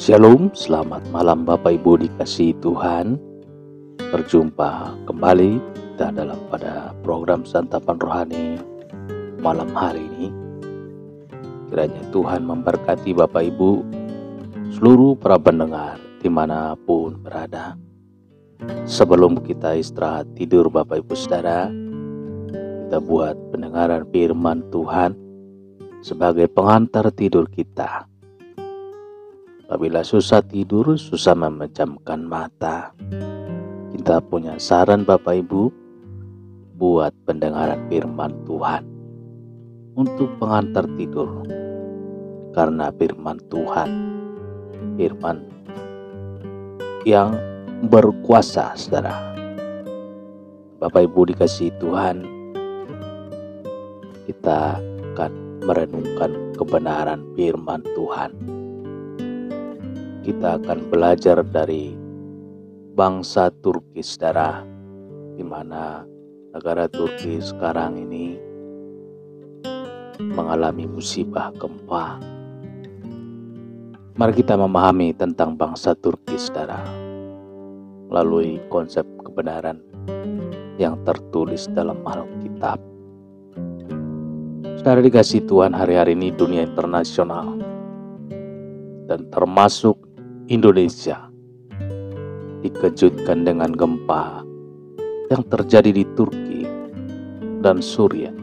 Shalom, selamat malam Bapak Ibu dikasihi Tuhan. Berjumpa kembali kita pada program Santapan Rohani malam hari ini. Kiranya Tuhan memberkati Bapak Ibu, seluruh para pendengar dimanapun berada. Sebelum kita istirahat tidur Bapak Ibu Saudara, kita buat pendengaran firman Tuhan sebagai pengantar tidur kita. Apabila susah tidur, susah memejamkan mata, kita punya saran Bapak Ibu buat pendengaran firman Tuhan untuk pengantar tidur. Karena firman Tuhan, firman yang berkuasa, saudara. Bapak Ibu dikasihi Tuhan, kita akan merenungkan kebenaran firman Tuhan. Kita akan belajar dari bangsa Turki, saudara, di mana negara Turki sekarang ini mengalami musibah gempa. Mari kita memahami tentang bangsa Turki, saudara, melalui konsep kebenaran yang tertulis dalam Alkitab. Saudara dikasihi Tuhan, hari-hari ini dunia internasional dan termasuk Indonesia dikejutkan dengan gempa yang terjadi di Turki dan Suriah.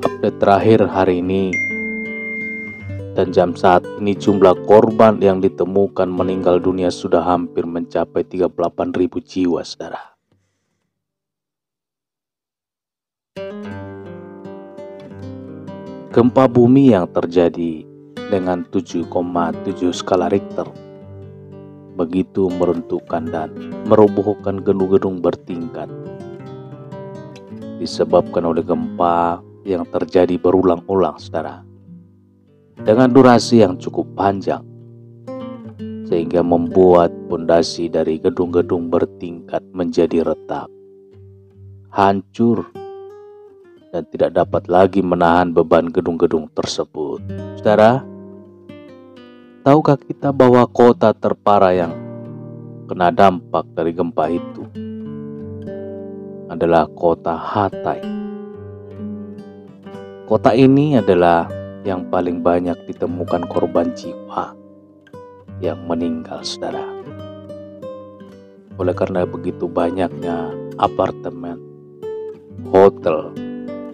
Update terakhir hari ini dan jam saat ini jumlah korban yang ditemukan meninggal dunia sudah hampir mencapai 38.000 jiwa, saudara. Gempa bumi yang terjadi dengan 7,7 skala Richter begitu meruntuhkan dan merobohkan gedung-gedung bertingkat, disebabkan oleh gempa yang terjadi berulang-ulang, saudara, dengan durasi yang cukup panjang, sehingga membuat pondasi dari gedung-gedung bertingkat menjadi retak, hancur, dan tidak dapat lagi menahan beban gedung-gedung tersebut. Saudara, tahukah kita bahwa kota terparah yang kena dampak dari gempa itu adalah kota Hatay? Kota ini adalah yang paling banyak ditemukan korban jiwa yang meninggal, saudara. Oleh karena begitu banyaknya apartemen, hotel,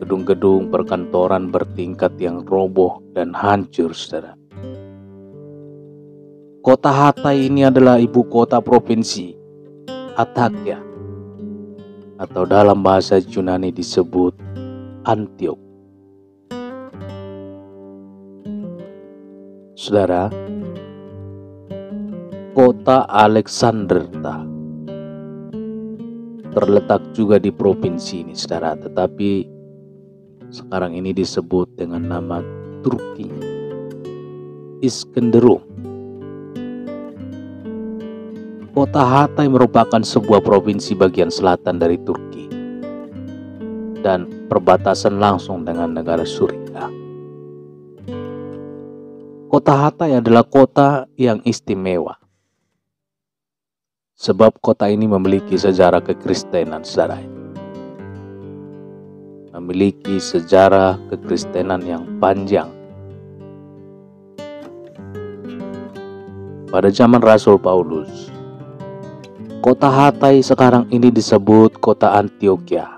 gedung-gedung perkantoran bertingkat yang roboh dan hancur, saudara. Kota Hatay ini adalah ibu kota provinsi Antakya, atau dalam bahasa Yunani disebut Antiok. Saudara, kota Alexandrita terletak juga di provinsi ini, saudara, tetapi sekarang ini disebut dengan nama Turki Iskenderun. Kota Hatay merupakan sebuah provinsi bagian selatan dari Turki dan perbatasan langsung dengan negara Suriah. Kota Hatay adalah kota yang istimewa sebab kota ini memiliki sejarah kekristenan, saudara. Memiliki sejarah kekristenan yang panjang. Pada zaman Rasul Paulus, kota Hatay sekarang ini disebut kota Antioquia.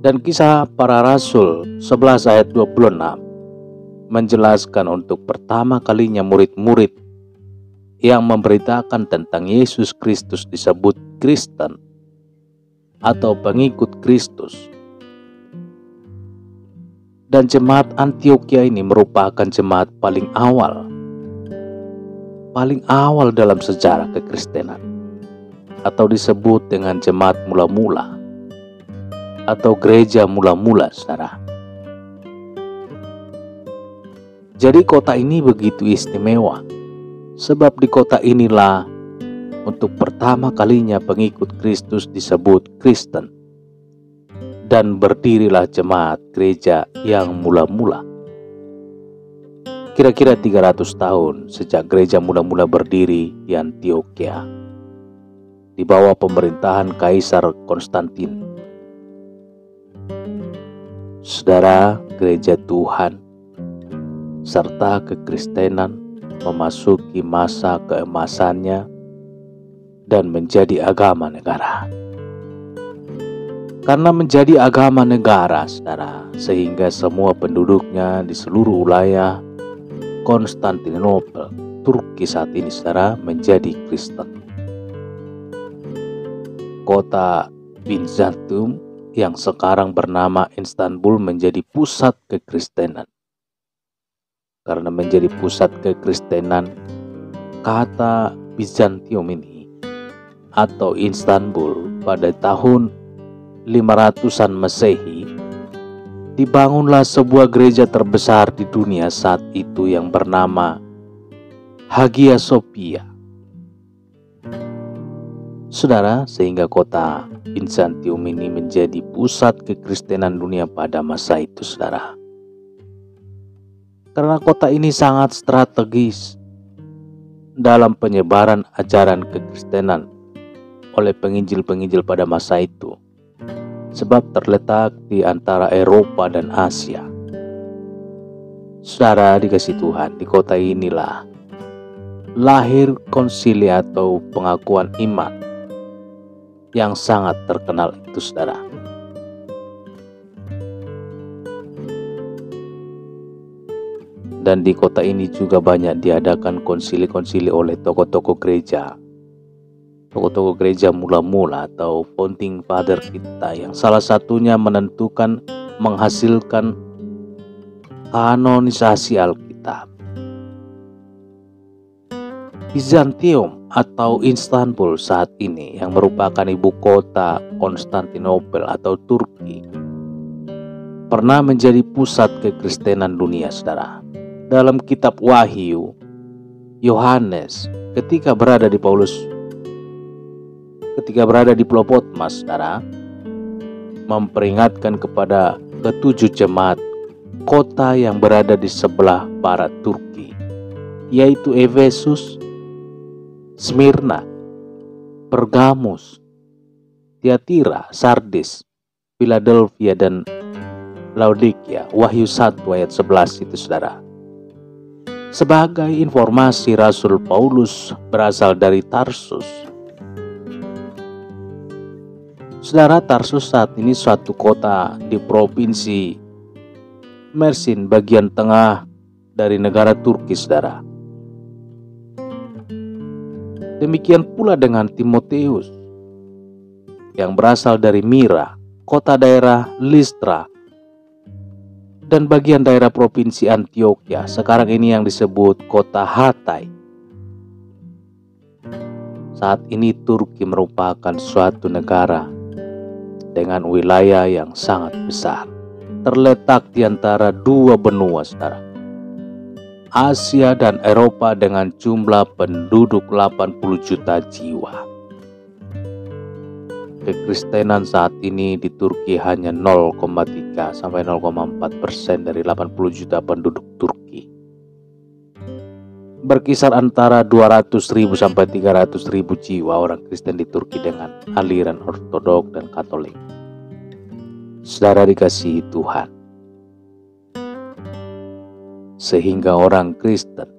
Dan kisah para rasul 11 ayat 26 menjelaskan untuk pertama kalinya murid-murid yang memberitakan tentang Yesus Kristus disebut Kristen atau pengikut Kristus. Dan jemaat Antioquia ini merupakan jemaat paling awal dalam sejarah kekristenan, atau disebut dengan jemaat mula-mula atau gereja mula-mula, saudara. Jadi kota ini begitu istimewa sebab di kota inilah untuk pertama kalinya pengikut Kristus disebut Kristen dan berdirilah jemaat gereja yang mula-mula kira-kira 300 tahun sejak gereja mula-mula berdiri di Antioquia di bawah pemerintahan Kaisar Konstantin. Saudara, gereja Tuhan serta kekristenan memasuki masa keemasannya dan menjadi agama negara. Karena menjadi agama negara, saudara, sehingga semua penduduknya di seluruh wilayah Konstantinopel, Turki saat ini, saudara, menjadi Kristen. Kota Bizantium yang sekarang bernama Istanbul menjadi pusat kekristenan. Karena menjadi pusat kekristenan, kata Bizantium ini atau Istanbul pada tahun 500-an Masehi, dibangunlah sebuah gereja terbesar di dunia saat itu yang bernama Hagia Sophia. Saudara, sehingga kota Bizantium ini menjadi pusat kekristenan dunia pada masa itu, saudara. Karena kota ini sangat strategis dalam penyebaran ajaran kekristenan oleh penginjil-penginjil pada masa itu, sebab terletak di antara Eropa dan Asia. Saudara dikasih Tuhan, di kota inilah lahir konsili atau pengakuan iman yang sangat terkenal itu, saudara. Dan di kota ini juga banyak diadakan konsili-konsili oleh tokoh-tokoh gereja. Tokoh-tokoh gereja mula-mula atau founding father kita, yang salah satunya menentukan menghasilkan kanonisasi Alkitab. Bizantium atau Istanbul saat ini yang merupakan ibu kota Konstantinopel atau Turki pernah menjadi pusat kekristenan dunia, saudara. Dalam kitab Wahyu, Yohanes ketika berada di Pulau Patmos, saudara, memperingatkan kepada ketujuh jemaat kota yang berada di sebelah barat Turki, yaitu Efesus, Smyrna, Pergamus, Tiatira, Sardis, Philadelphia, dan Laodikia. Wahyu 1 ayat 11 itu, saudara. Sebagai informasi, Rasul Paulus berasal dari Tarsus. Saudara, Tarsus saat ini suatu kota di provinsi Mersin, bagian tengah dari negara Turki, saudara. Demikian pula dengan Timotius yang berasal dari Mira, kota daerah Listra, dan bagian daerah provinsi Antioquia, sekarang ini yang disebut kota Hatay. Saat ini Turki merupakan suatu negara dengan wilayah yang sangat besar, terletak di antara dua benua, saudara, Asia dan Eropa, dengan jumlah penduduk 80 juta jiwa. Kekristenan saat ini di Turki hanya 0,3 sampai 0,4% dari 80 juta penduduk Turki. Berkisar antara 200.000 sampai 300.000 jiwa orang Kristen di Turki dengan aliran Ortodok dan Katolik. Saudara dikasihi Tuhan, sehingga orang Kristen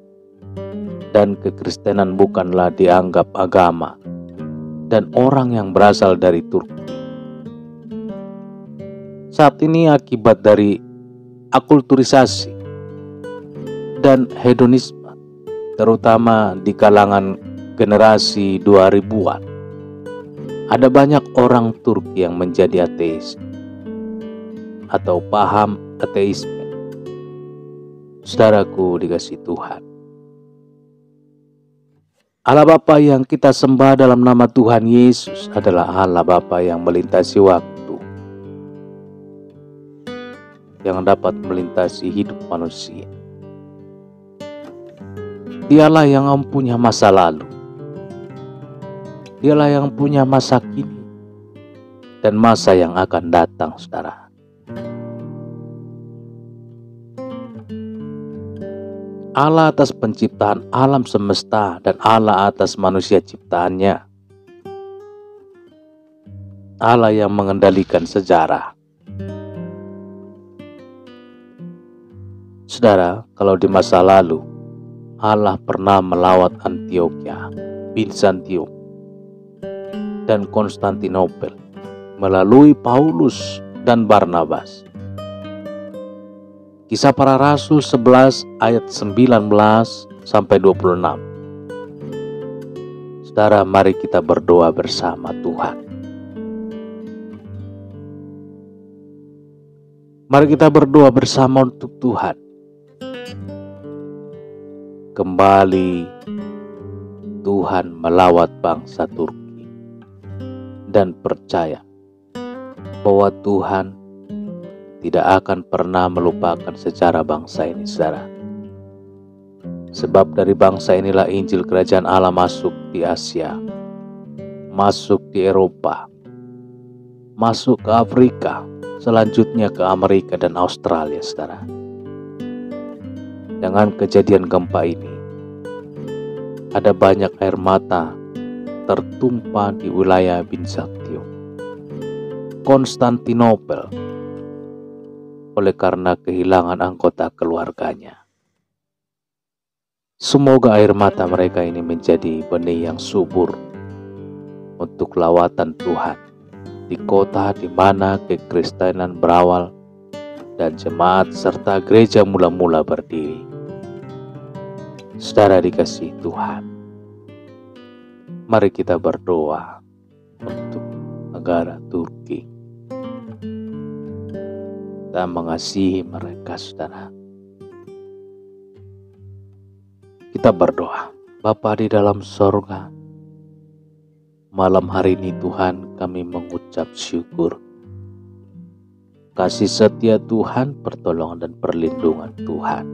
dan kekristenan bukanlah dianggap agama dan orang yang berasal dari Turki. Saat ini akibat dari akulturisasi dan hedonisme, terutama di kalangan generasi 2000-an, ada banyak orang Turki yang menjadi ateis atau paham ateisme. Saudaraku dikasihi Tuhan, Allah Bapa yang kita sembah dalam nama Tuhan Yesus adalah Allah Bapa yang melintasi waktu, yang dapat melintasi hidup manusia. Dialah yang mempunyai masa lalu, Dialah yang punya masa kini dan masa yang akan datang, saudara. Allah atas penciptaan alam semesta dan Allah atas manusia ciptaannya. Allah yang mengendalikan sejarah. Saudara, kalau di masa lalu Allah pernah melawat Antioquia, Bizantium, dan Konstantinopel melalui Paulus dan Barnabas. Kisah Para Rasul 11 ayat 19 sampai 26. Saudara, mari kita berdoa bersama Tuhan. Mari kita berdoa bersama untuk Tuhan. Kembali Tuhan melawat bangsa Turki dan percaya bahwa Tuhan tidak akan pernah melupakan sejarah bangsa ini, saudara. Sebab dari bangsa inilah Injil Kerajaan Allah masuk di Asia, masuk di Eropa, masuk ke Afrika, selanjutnya ke Amerika dan Australia, saudara. Dengan kejadian gempa ini, ada banyak air mata tertumpah di wilayah Bizantium, Konstantinopel, oleh karena kehilangan anggota keluarganya. Semoga air mata mereka ini menjadi benih yang subur untuk lawatan Tuhan di kota di mana kekristenan berawal dan jemaat serta gereja mula-mula berdiri. Saudara dikasihi Tuhan, mari kita berdoa untuk negara Turki. Kita mengasihi mereka, saudara. Kita berdoa. Bapa di dalam sorga, malam hari ini Tuhan kami mengucap syukur. Kasih setia Tuhan, pertolongan dan perlindungan Tuhan.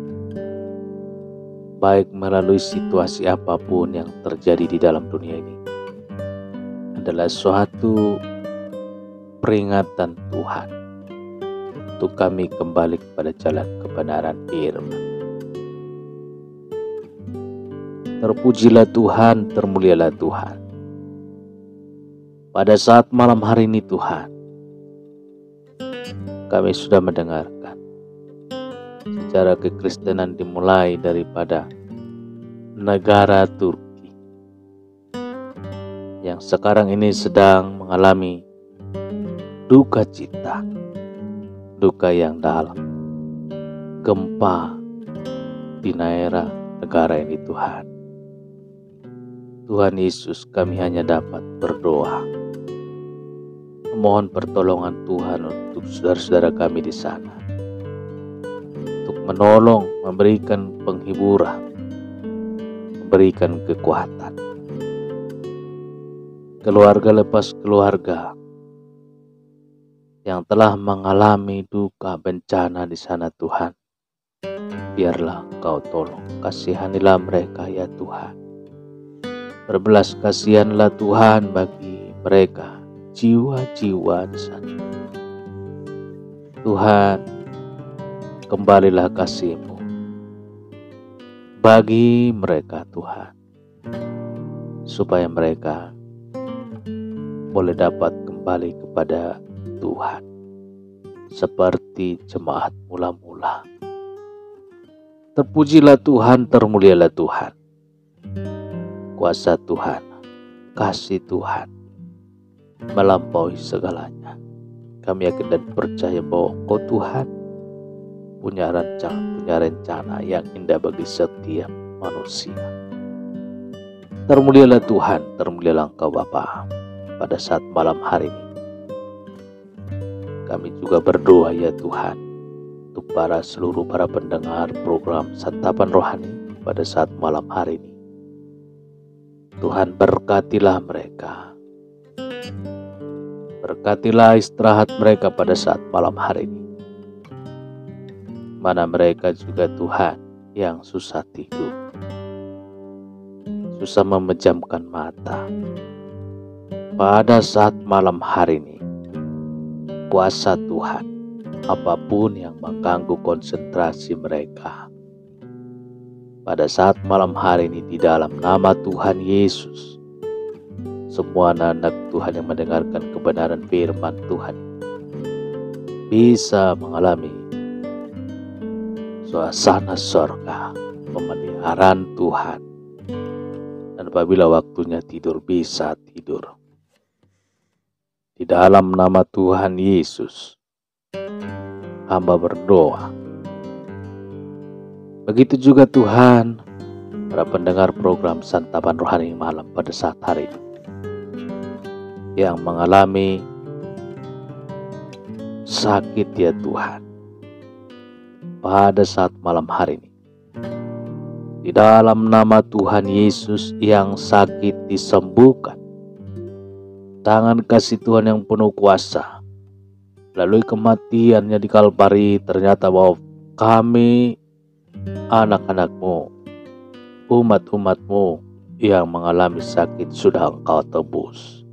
Baik melalui situasi apapun yang terjadi di dalam dunia ini, adalah suatu peringatan Tuhan untuk kami kembali kepada jalan kebenaran firman. Terpujilah Tuhan, termulialah Tuhan. Pada saat malam hari ini Tuhan, kami sudah mendengarkan sejarah kekristenan dimulai daripada negara Turki yang sekarang ini sedang mengalami duka cita, duka yang dalam, gempa di daerah negara ini Tuhan. Tuhan Yesus, kami hanya dapat berdoa, memohon pertolongan Tuhan untuk saudara-saudara kami di sana, untuk menolong, memberikan penghiburan, memberikan kekuatan. Keluarga lepas keluarga yang telah mengalami duka bencana di sana Tuhan, biarlah Engkau tolong, kasihanilah mereka ya Tuhan. Berbelas kasihanlah Tuhan bagi mereka, jiwa-jiwa di sana. Tuhan, kembalilah kasih-Mu bagi mereka Tuhan, supaya mereka boleh dapat kembali kepada Tuhan seperti jemaat mula-mula. Terpujilah Tuhan, termulialah Tuhan. Kuasa Tuhan, kasih Tuhan melampaui segalanya. Kami yakin dan percaya bahwa Engkau Tuhan punya rencana yang indah bagi setiap manusia. Termulialah Tuhan, termulialah Engkau Bapa. Pada saat malam hari ini kami juga berdoa ya Tuhan untuk seluruh para pendengar program Santapan Rohani pada saat malam hari ini. Tuhan, berkatilah mereka. Berkatilah istirahat mereka pada saat malam hari ini. Mana mereka juga Tuhan yang susah tidur, susah memejamkan mata. Pada saat malam hari ini, kuasa Tuhan, apapun yang mengganggu konsentrasi mereka, pada saat malam hari ini di dalam nama Tuhan Yesus. Semua anak Tuhan yang mendengarkan kebenaran firman Tuhan bisa mengalami suasana sorga, pemeliharaan Tuhan. Dan apabila waktunya tidur, bisa tidur. Di dalam nama Tuhan Yesus, hamba berdoa. Begitu juga Tuhan, para pendengar program Santapan Rohani Malam pada saat hari ini, yang mengalami sakit ya Tuhan, pada saat malam hari ini. Di dalam nama Tuhan Yesus yang sakit disembuhkan. Tangan kasih Tuhan yang penuh kuasa. Melalui kematiannya di Kalvari, ternyata bahwa kami anak-anak-Mu, umat-umat-Mu yang mengalami sakit sudah Engkau tebus.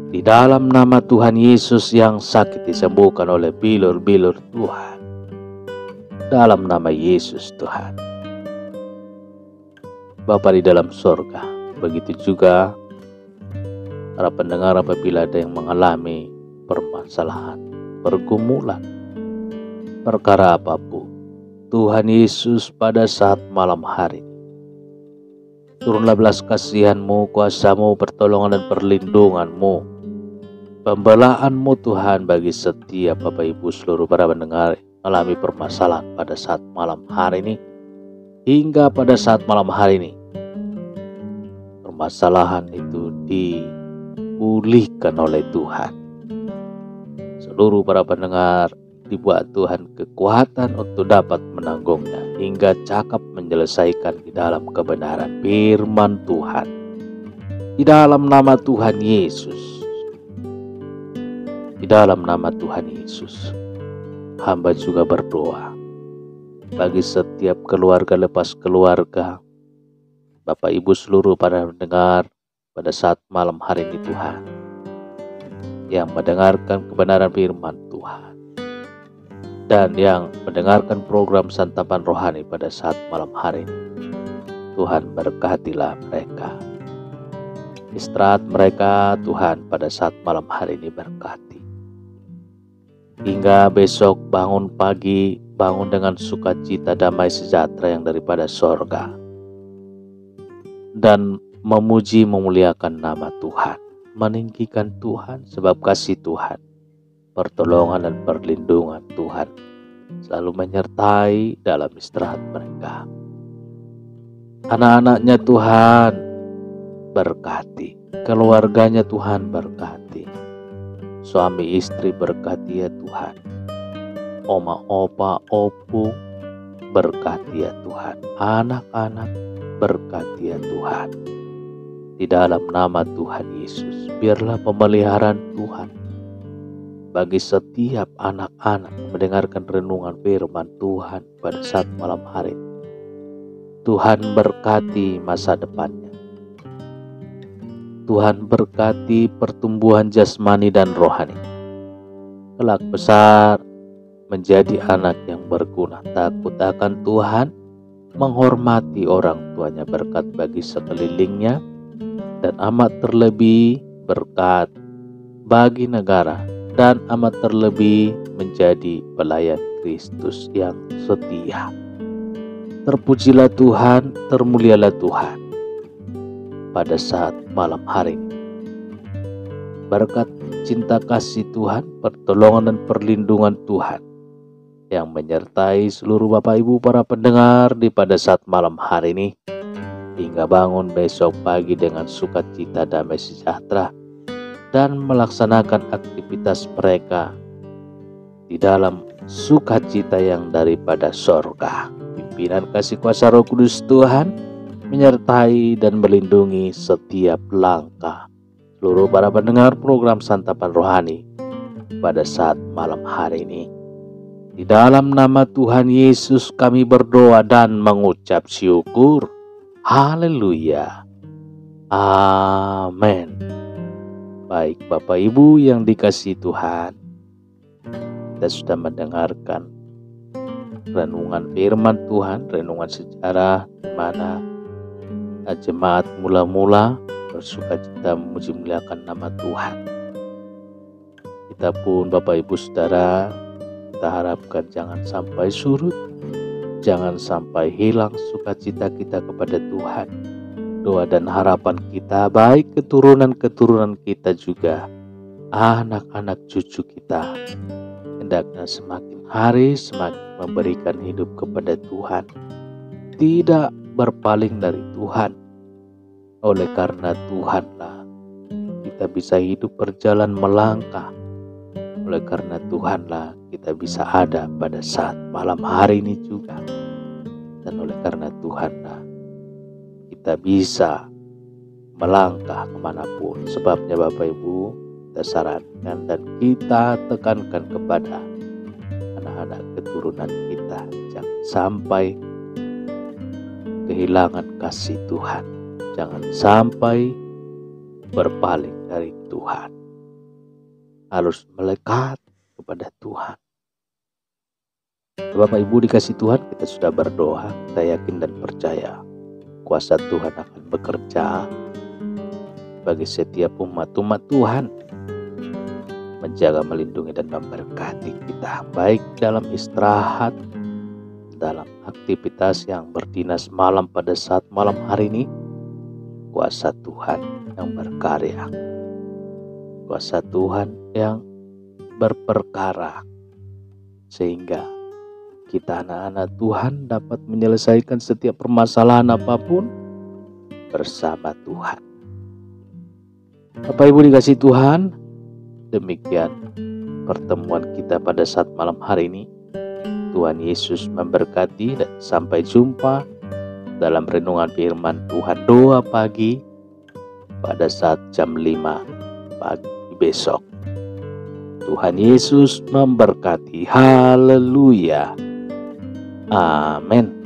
Di dalam nama Tuhan Yesus yang sakit disembuhkan oleh bilur-bilur Tuhan. Dalam nama Yesus Tuhan. Bapa di dalam sorga, begitu juga para pendengar apabila ada yang mengalami permasalahan, pergumulan, perkara apapun, Tuhan Yesus pada saat malam hari, turunlah belas kasihan-Mu, kuasa-Mu, pertolongan dan perlindungan-Mu, pembelaan-Mu Tuhan bagi setiap Bapak Ibu seluruh para pendengar mengalami permasalahan pada saat malam hari ini, hingga pada saat malam hari ini permasalahan itu dipulihkan oleh Tuhan. Seluruh para pendengar dibuat Tuhan kekuatan untuk dapat menanggungnya hingga cakap menyelesaikan di dalam kebenaran firman Tuhan. Di dalam nama Tuhan Yesus. Di dalam nama Tuhan Yesus, hamba juga berdoa bagi setiap keluarga lepas keluarga, Bapak Ibu seluruh para pendengar pada saat malam hari ini Tuhan, yang mendengarkan kebenaran firman Tuhan dan yang mendengarkan program Santapan Rohani pada saat malam hari ini. Tuhan berkatilah mereka. Istirahat mereka Tuhan pada saat malam hari ini berkati. Hingga besok bangun pagi, bangun dengan sukacita, damai sejahtera yang daripada sorga. Dan memuji memuliakan nama Tuhan, meninggikan Tuhan sebab kasih Tuhan, pertolongan dan perlindungan Tuhan selalu menyertai dalam istirahat mereka. Anak-anaknya Tuhan berkati, keluarganya Tuhan berkati, suami istri berkati ya Tuhan, oma opa opung berkati ya Tuhan, anak-anak berkati ya Tuhan. Di dalam nama Tuhan Yesus, biarlah pemeliharaan Tuhan bagi setiap anak-anak mendengarkan renungan firman Tuhan pada saat malam hari. Tuhan berkati masa depannya. Tuhan berkati pertumbuhan jasmani dan rohani. Kelak besar menjadi anak yang berguna, takut akan Tuhan, menghormati orang tuanya, berkat bagi sekelilingnya, dan amat terlebih berkat bagi negara, dan amat terlebih menjadi pelayan Kristus yang setia. Terpujilah Tuhan, termulialah Tuhan pada saat malam hari ini. Berkat cinta kasih Tuhan, pertolongan dan perlindungan Tuhan yang menyertai seluruh Bapak Ibu para pendengar di pada saat malam hari ini, hingga bangun besok pagi dengan sukacita, damai sejahtera, dan melaksanakan aktivitas mereka di dalam sukacita yang daripada sorga. Pimpinan kasih kuasa Roh Kudus Tuhan menyertai dan melindungi setiap langkah seluruh para pendengar program Santapan Rohani pada saat malam hari ini. Di dalam nama Tuhan Yesus kami berdoa dan mengucap syukur. Haleluya. Amin. Baik Bapak Ibu yang dikasihi Tuhan, kita sudah mendengarkan renungan firman Tuhan, renungan sejarah di mana jemaat mula-mula bersukacita memuji muliakan nama Tuhan. Kita pun Bapak Ibu Saudara, kita harapkan jangan sampai surut, jangan sampai hilang sukacita kita kepada Tuhan. Doa dan harapan kita, baik keturunan-keturunan kita juga, anak-anak cucu kita, hendaknya semakin hari semakin memberikan hidup kepada Tuhan, tidak berpaling dari Tuhan. Oleh karena Tuhanlah kita bisa hidup berjalan melangkah. Oleh karena Tuhanlah kita bisa ada pada saat malam hari ini juga. Dan oleh karena Tuhanlah kita bisa melangkah kemanapun. Sebabnya Bapak Ibu, kita sarankan dan kita tekankan kepada anak-anak keturunan kita, jangan sampai kehilangan kasih Tuhan, jangan sampai berpaling dari Tuhan, harus melekat kepada Tuhan. Bapak Ibu dikasih Tuhan, kita sudah berdoa, kita yakin dan percaya kuasa Tuhan akan bekerja bagi setiap umat-umat Tuhan, menjaga, melindungi dan memberkati kita, baik dalam istirahat, dalam aktivitas yang berdinas malam pada saat malam hari ini. Kuasa Tuhan yang berkarya, kuasa Tuhan yang berperkara, sehingga kita anak-anak Tuhan dapat menyelesaikan setiap permasalahan apapun bersama Tuhan. Bapak Ibu dikasih Tuhan, demikian pertemuan kita pada saat malam hari ini. Tuhan Yesus memberkati dan sampai jumpa dalam renungan firman Tuhan doa pagi pada saat jam 5 pagi besok. Tuhan Yesus memberkati. Haleluya. Amin.